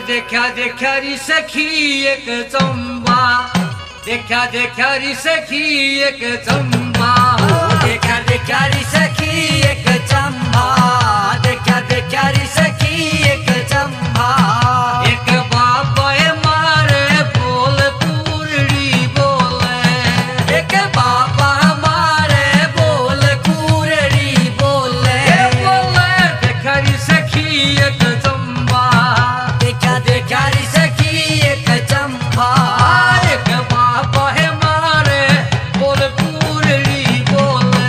देखा देखा री सखी एक चंबा, देखा देखा री सखी एक चंबा, देखा देखा री सखी एक चंबा, देखा देखा री सखी एक चंबा। एक बाबा मारे बोल कुरड़ी बोले, एक बाबा मारे बोल कुरड़ी बोले, बोले देखा री सखी एक चंबा, देखा देखा री सखी एक चंबा। एक बाबा मारे बोल कुरड़ी बोले,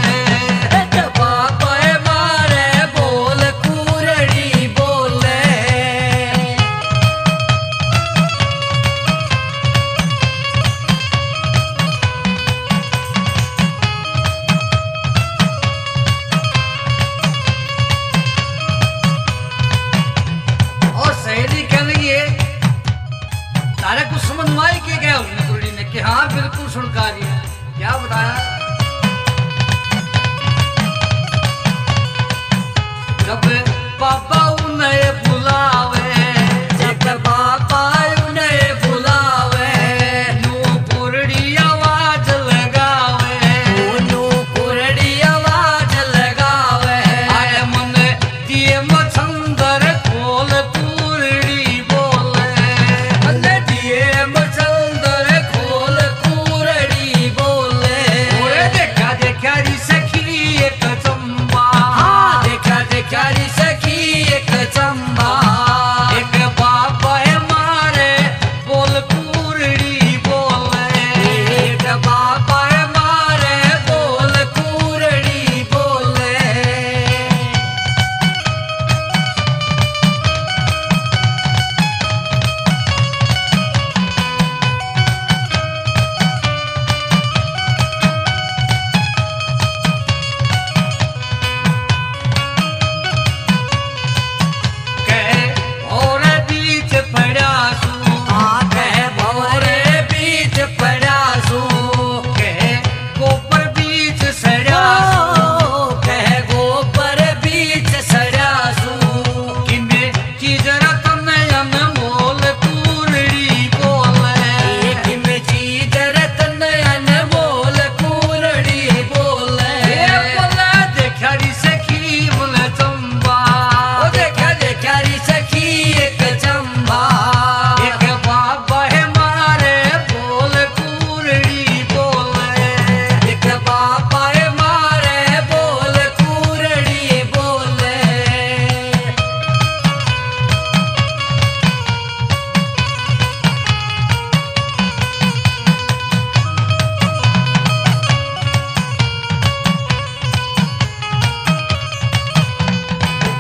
एक बाबा मारे बोल कुरड़ी बोले। और सहेली कह रही है तारे कुछ समझ में आई के गया उसने कुरड़ी ने कि हाँ बिल्कुल सुनकारी है। क्या बताया? जब बाबा उन्हें बुलावे, जब बाबा उन्हें बुलावे, यूं कुरड़ी आवाज लगावे, ऊनू कुरड़ी आवाज लगावे। आए मन दिए मछंदर खोल कुरड़ी बोले, अल्ले दिए मचंदर खोल कुरड़ी बोले। ओए देखा देखा री सखी एक चंबा, हाँ देखा देखा री सखी एक चंबा। एक बाबा मारे बोल कुरड़ी बोले, एक बाबा मारे बोल कुरड़ी बोले। कहे और बीच पड़ा सू, कह भौरे बीच पड़ा सू, कहे गोपर बीच सड़ा सू, कह गोपर बीच सड़ा सू। किने की जरा तने अनमोल कुरड़ी बोले, एक में चीज रतन अनमोल कुरड़ी बोले। बोले देखा री सखी बोले चंबा, ओ देखा देखा री सखी एक चंबा। एक बाबा मारे बोल कुरड़ी बोले, एक बाबा मारे बोल कुरड़ी बोले।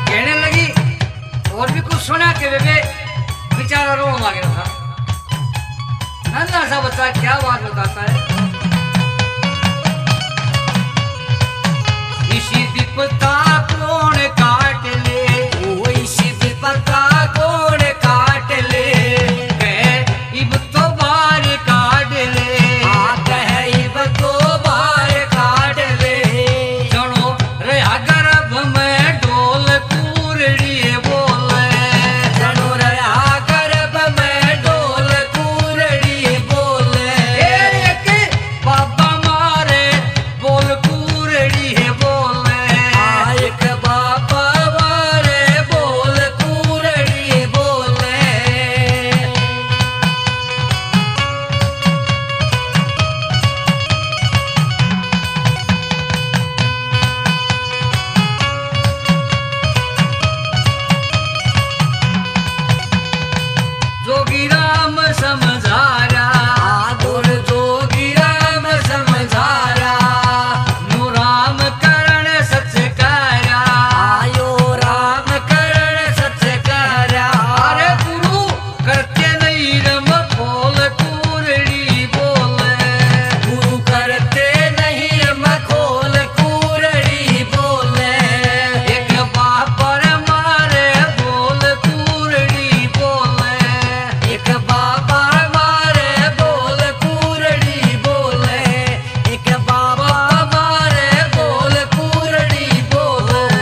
कहने लगी और भी कुछ सुना के बेबे बेचारा रोने लग गया था। नन्हा सा बच्चा क्या बात बताता है? इसी दीपता कौन का